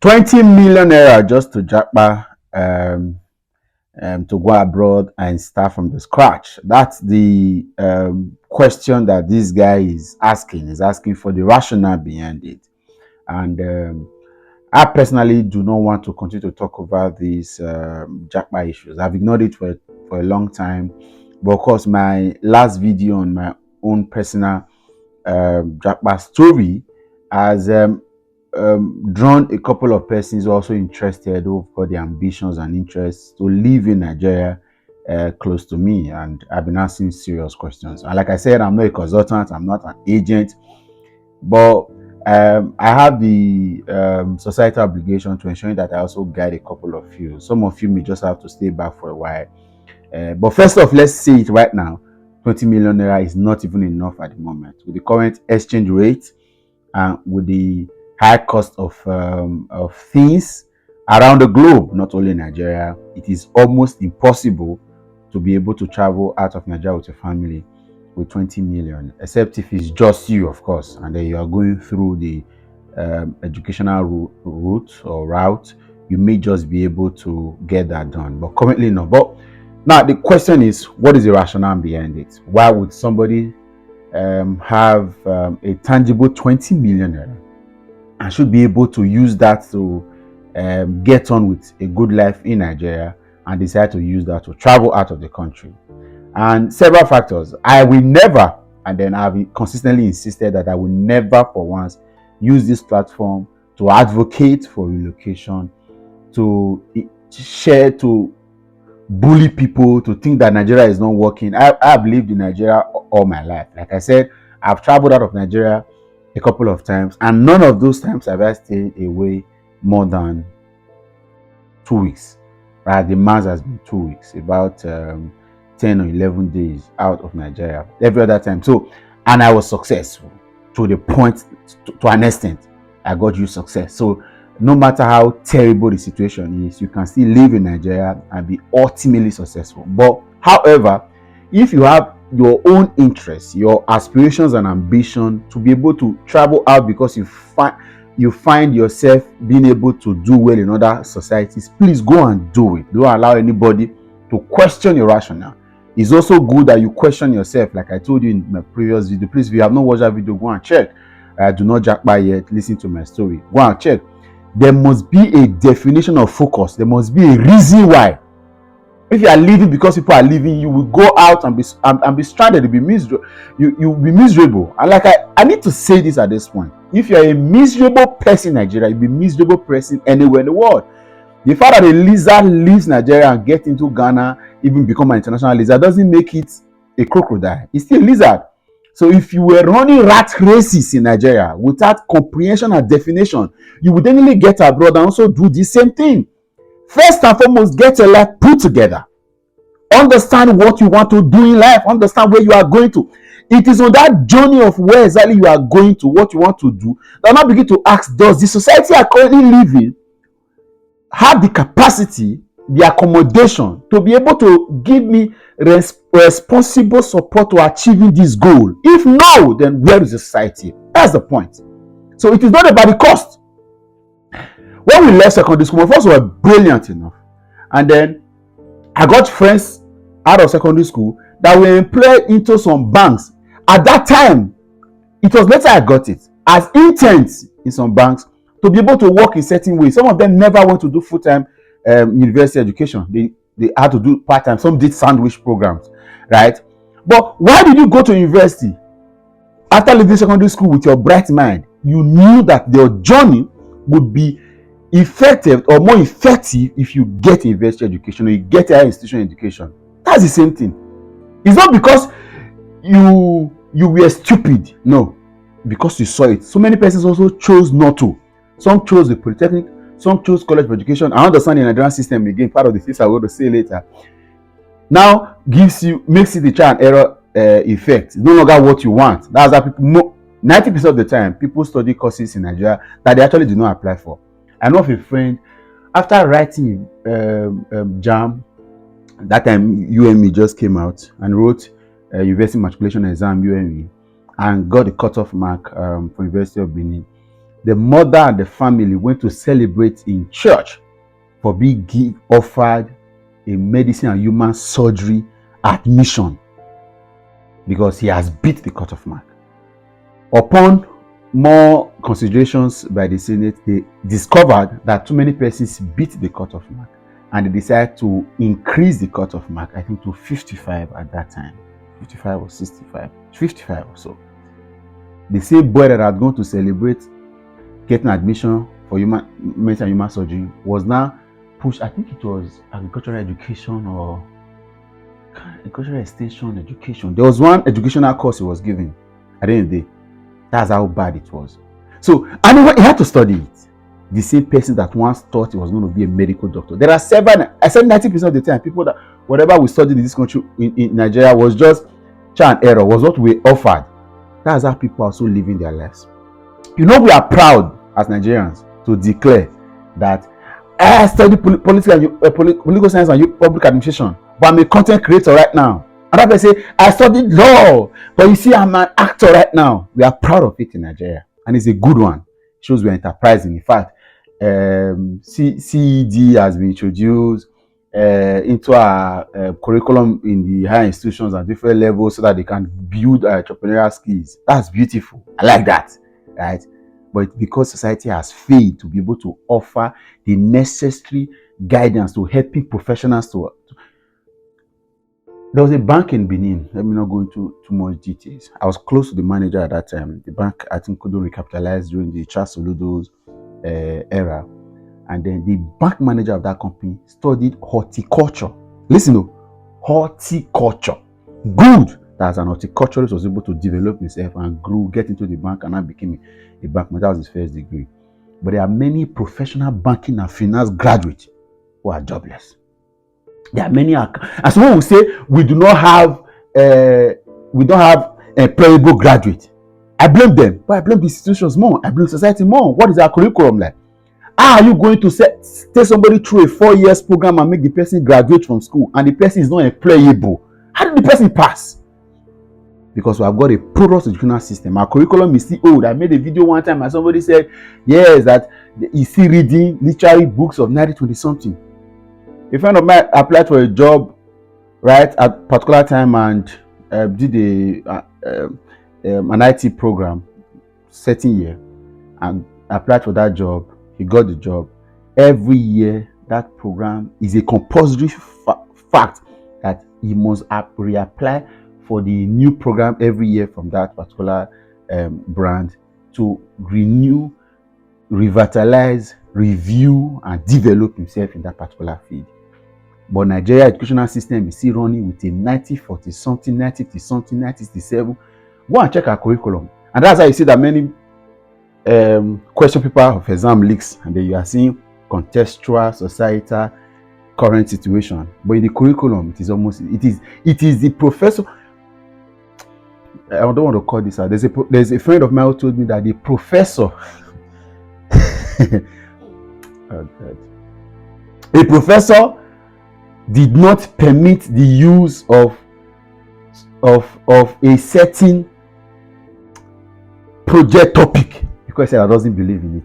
20 million naira just to japa to go abroad and start from the scratch. That's the question that this guy is asking. Is asking for the rationale behind it. And I personally do not want to continue to talk about these japa issues. I've ignored it for a long time. But of course, my last video on my own personal japa story has drawn a couple of persons also interested who've got the ambitions and interests to live in Nigeria close to me, and I've been asking serious questions. And like I said, I'm not a consultant, I'm not an agent, but I have the societal obligation to ensure that I also guide a couple of you. Some of you may just have to stay back for a while. But first off, let's say it right now. 20 million naira is not even enough at the moment. With the current exchange rate and with the high cost of things around the globe, not only Nigeria, it is almost impossible to be able to travel out of Nigeria with your family with 20 million, except if it's just you, of course, and then you are going through the educational route or route. You may just be able to get that done, but currently no. But now the question is, what is the rationale behind it? Why would somebody have a tangible 20 million naira and should be able to use that to get on with a good life in Nigeria and decide to use that to travel out of the country? And several factors. I will never, and then I've consistently insisted that I will never for once use this platform to advocate for relocation, to share, to bully people, to think that Nigeria is not working. I've lived in Nigeria all my life. Like I said, I've traveled out of Nigeria a couple of times, and none of those times have I stayed away more than 2 weeks. Right, the max has been 2 weeks, about 10 or 11 days out of Nigeria every other time. So, and I was successful to the point, to an extent, I got you success. So no matter how terrible the situation is, you can still live in Nigeria and be ultimately successful. But however, if you have your own interests, your aspirations and ambition to be able to travel out because you find yourself being able to do well in other societies, please go and do it. Don't allow anybody to question your rationale. It's also good that you question yourself, like I told you in my previous video. Please, if you have not watched that video, go and check. Do not japa yet, listen to my story. Go and check. There must be a definition of focus. There must be a reason why. If you are leaving because people are leaving, you will go out and be stranded. You'll be miserable. You'll be miserable. And like I need to say this at this point. If you're a miserable person in Nigeria, you'll be a miserable person anywhere in the world. The fact that a lizard leaves Nigeria and gets into Ghana, even become an international lizard, doesn't make it a crocodile. It's still a lizard. So if you were running rat races in Nigeria without comprehension and definition, you would definitely get abroad and also do the same thing. First and foremost, get your life put together. Understand what you want to do in life. Understand where you are going to. It is on that journey of where exactly you are going to, what you want to do, that now begin to ask, does the society I currently live in have the capacity, the accommodation to be able to give me responsible support to achieving this goal? If no, then where is the society? That's the point. So it is not about the cost. When we left secondary school, my friends were brilliant enough. And then I got friends out of secondary school that were employed into some banks. At that time, it was later I got it, as interns in some banks, to be able to work in certain ways. Some of them never went to do full-time university education. They had to do part-time. Some did sandwich programs, right? But why did you go to university? After leaving secondary school with your bright mind, you knew that your journey would be effective or more effective if you get university education or you get higher institutional education. That's the same thing. It's not because you were stupid. No, because you saw it. So many persons also chose not to. Some chose the polytechnic, some chose college of education. I understand the Nigerian system, again, part of the things I'm going to say later, now makes it a trial and error effect. It's no longer what you want. That's how people, 90% of the time, people study courses in Nigeria that they actually do not apply for. I know of a friend, after writing JAM, that time UME just came out, and wrote University Matriculation Exam UME and got a cutoff mark for University of Benin. The mother and the family went to celebrate in church for being offered a medicine and human surgery admission because he has beat the cut-off mark. Upon more considerations by the Senate, they discovered that too many persons beat the cut-off mark, and they decided to increase the cut-off mark, I think, to 55 at that time. 55 or 65, 55 or so. The same boy that had gone to celebrate getting admission for medicine and human surgery was now pushed. I think it was agricultural education or agricultural extension education. There was one educational course he was giving at the end of the day. That's how bad it was. So, and he had to study it. The same person that once thought he was going to be a medical doctor. There are several, I said 90% of the time, people that whatever we studied in this country, in Nigeria, was just trial and error, was what we offered. That's how people are also living their lives. You know, we are proud as Nigerians to declare that I study political science and public administration, but I'm a content creator right now. Another person say, I studied law, but you see, I'm an actor right now. We are proud of it in Nigeria, and it's a good one. It shows we are enterprising. In fact, CED has been introduced into our curriculum in the higher institutions at different levels so that they can build entrepreneurial skills. That's beautiful. I like that, right? But because society has failed to be able to offer the necessary guidance to helping professionals to there was a bank in Benin. Let me not go into too much details. I was close to the manager at that time. The bank, I think, couldn't recapitalize during the Charles Soludo's era. And then the bank manager of that company studied horticulture. Listen to horticulture. Good that as an horticulturist was able to develop himself and grew, get into the bank, and now became a bank manager. That was his first degree. But there are many professional banking and finance graduates who are jobless. There are many, as one will say, we don't have employable graduate. I blame them, but I blame the institutions more. I blame society more. What is our curriculum like? How are you going to take somebody through a 4 years program and make the person graduate from school and the person is not employable? How did the person pass? Because we have got a porous educational system. Our curriculum is still old. I made a video one time and somebody said, yes, that he's still reading literary books of 1920 something. A friend of mine applied for a job right at a particular time and did an IT program certain year and applied for that job. He got the job. Every year, that program is a compulsory fact that he must reapply for the new program every year from that particular brand to renew, revitalize, review, and develop himself in that particular field. But Nigeria educational system is still running with a 90-40 something, 90-50 something, 90-67. Go and check our curriculum. And that's how you see that many question paper of exam leaks, and then you are seeing contextual, societal, current situation. But in the curriculum, it is almost, it is the professor. I don't want to call this out. There's a friend of mine who told me that the professor, oh God, a professor did not permit the use of a certain project topic because he said I doesn't believe in it.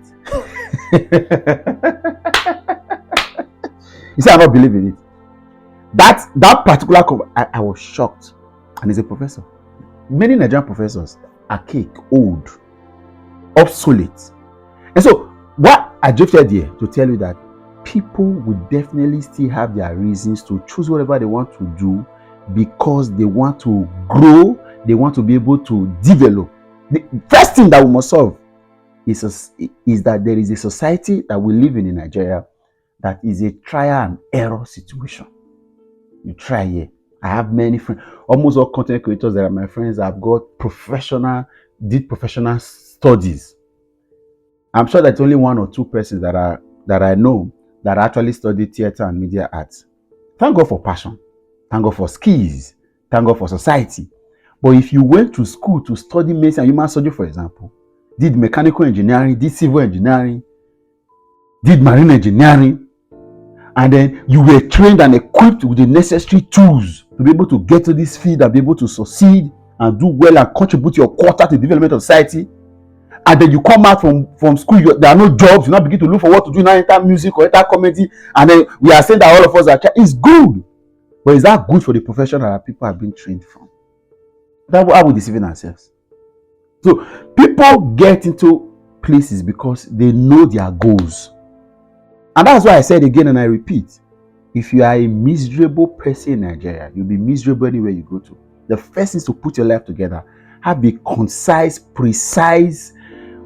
He said I don't believe in it. That particular I was shocked. And he's a professor. Many Nigerian professors are archaic, old, obsolete. And so what I drifted here to tell you that people will definitely still have their reasons to choose whatever they want to do because they want to grow, they want to be able to develop. The first thing that we must solve is that there is a society that we live in Nigeria that is a trial and error situation. You try here. I have many friends, almost all content creators that are my friends have got did professional studies. I'm sure that only one or two persons that I know that actually study theater and media arts. Thank God for passion. Thank God for skills. Thank God for society. But if you went to school to study medicine and human surgery, for example, did mechanical engineering, did civil engineering, did marine engineering, and then you were trained and equipped with the necessary tools to be able to get to this field and be able to succeed and do well and contribute your quota to the development of society, and then you come out from school, there are no jobs, you now begin to look for what to do, now enter music or enter comedy, and then we are saying that all of us are it's good, but is that good for the profession that people have been trained from? That how we deceiving ourselves. So people get into places because they know their goals, and that's why I said again and I repeat, if you are a miserable person in Nigeria, you'll be miserable anywhere you go to. The first thing is to put your life together, have a concise, precise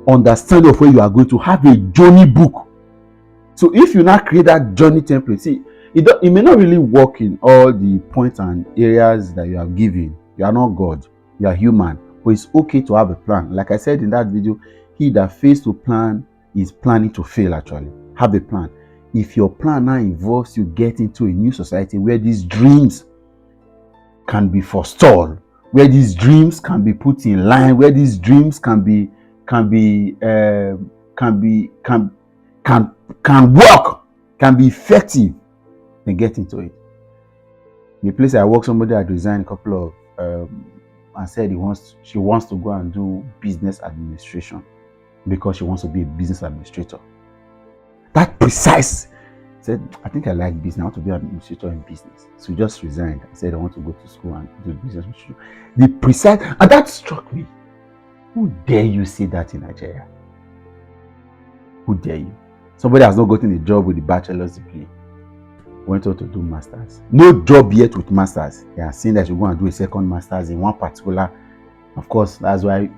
understanding of where you are going to, have a journey book. So if you now create that journey template, see, it may not really work in all the points and areas that you are given. You are not God, you are human, but it's okay to have a plan. Like I said in that video, he that fails to plan is planning to fail. Actually, have a plan. If your plan now involves you get into a new society where these dreams can be forestalled, where these dreams can be put in line, where these dreams can work, can be effective, then get into it. The place I work, somebody had resigned a couple of and said she wants to go and do business administration because she wants to be a business administrator. That precise, said, I think I like business, I want to be an administrator in business. So just resigned and said, I want to go to school and do business administration. The precise, and that struck me. Who dare you say that in Nigeria? Who dare you? Somebody has not gotten a job with a bachelor's degree, went out to do masters. No job yet with masters. They are saying that you go and do a second masters in one particular. Of course, that's why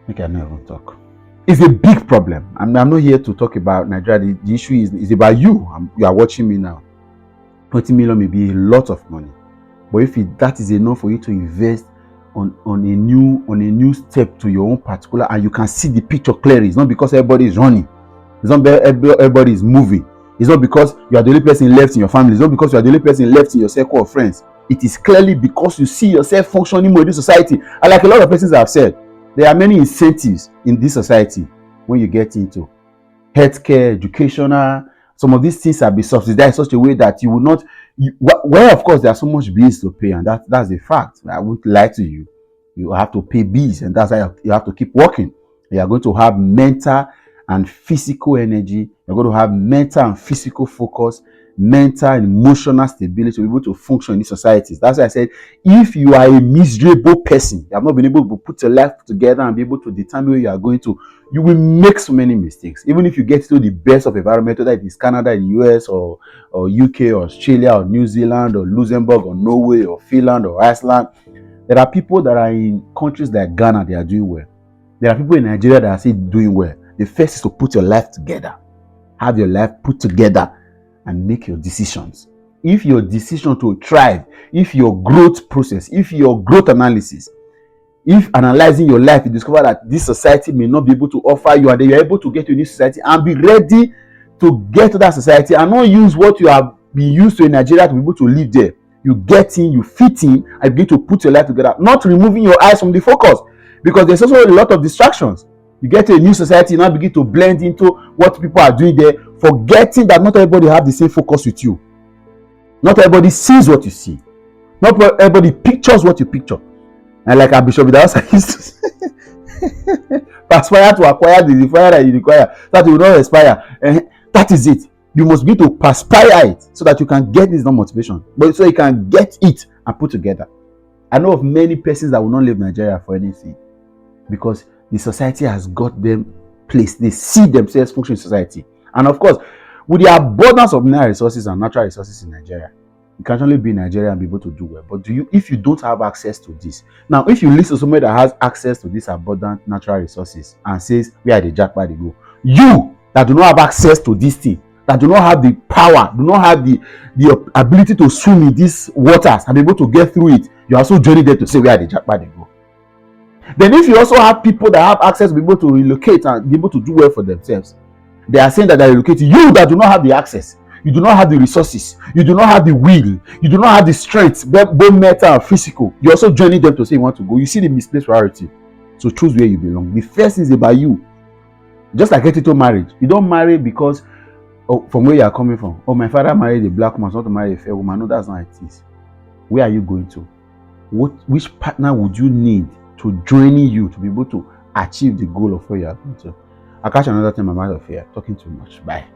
I can never talk. It's a big problem. I'm not here to talk about Nigeria. The issue is about you. You are watching me now. 20 million may be a lot of money, but if that is enough for you to invest on a new step to your own particular, and you can see the picture clearly, it's not because everybody is running, it's not everybody is moving, it's not because you are the only person left in your family, it's not because you are the only person left in your circle of friends. It is clearly because you see yourself functioning more in this society. And like a lot of persons have said, there are many incentives in this society when you get into healthcare, educational. Some of these things have been subsidized in such a way that you will not, where of course there are so much bills to pay, and that's the fact. I won't lie to you. You have to pay bills, and that's why you have to keep working. You are going to have mental and physical energy. You're going to have mental and physical focus, mental and emotional stability to be able to function in these societies. That's why I said, if you are a miserable person, you have not been able to put your life together and be able to determine where you are going to, you will make so many mistakes. Even if you get to the best of environment, whether it is Canada, the US, or UK, or Australia, or New Zealand, or Luxembourg, or Norway, or Finland, or Iceland, there are people that are in countries like Ghana, they are doing well. There are people in Nigeria that are still doing well. The first is to put your life together. Have your life put together and make your decisions. If your decision to thrive, if your growth process, if your growth analysis, if analyzing your life, you discover that this society may not be able to offer you, and then you're able to get to this society and be ready to get to that society and not use what you have been used to in Nigeria to be able to live there. You get in, you fit in, and begin to put your life together, not removing your eyes from the focus, because there's also a lot of distractions. You get to a new society, you now begin to blend into what people are doing there, forgetting that not everybody have the same focus with you. Not everybody sees what you see. Not everybody pictures what you picture. And like our Bishop Idawasa used to say, perspire to acquire the fire that you require, so that you will not expire. That is it. You must be to perspire it so that you can get this non-motivation, but so you can get it and put together. I know of many persons that will not leave Nigeria for anything because the society has got them placed. They see themselves function in society. And of course, with the abundance of mineral resources and natural resources in Nigeria, you can only be in Nigeria and be able to do well. But if you don't have access to this, now if you listen to somebody that has access to these abundant natural resources and says, where are the japa they go? You that do not have access to this thing, that do not have the power, do not have the ability to swim in these waters and be able to get through it, you also journey there to say, where are the japa they go? Then if you also have people that have access to be able to relocate and be able to do well for themselves, they are saying that they are relocating. You that do not have the access, you do not have the resources, you do not have the will, you do not have the strength, both mental and physical, you also joining them to say you want to go. You see the misplaced priority. So choose where you belong. The first thing is about you. Just like getting to marriage. You don't marry because from where you are coming from. Oh, my father married a black woman, so I want to marry a fair woman. No, that's not how it is. Where are you going to? Which partner would you need to join you to be able to achieve the goal of what you are going to. I'll catch you another time. I'm out of here. Talking too much. Bye.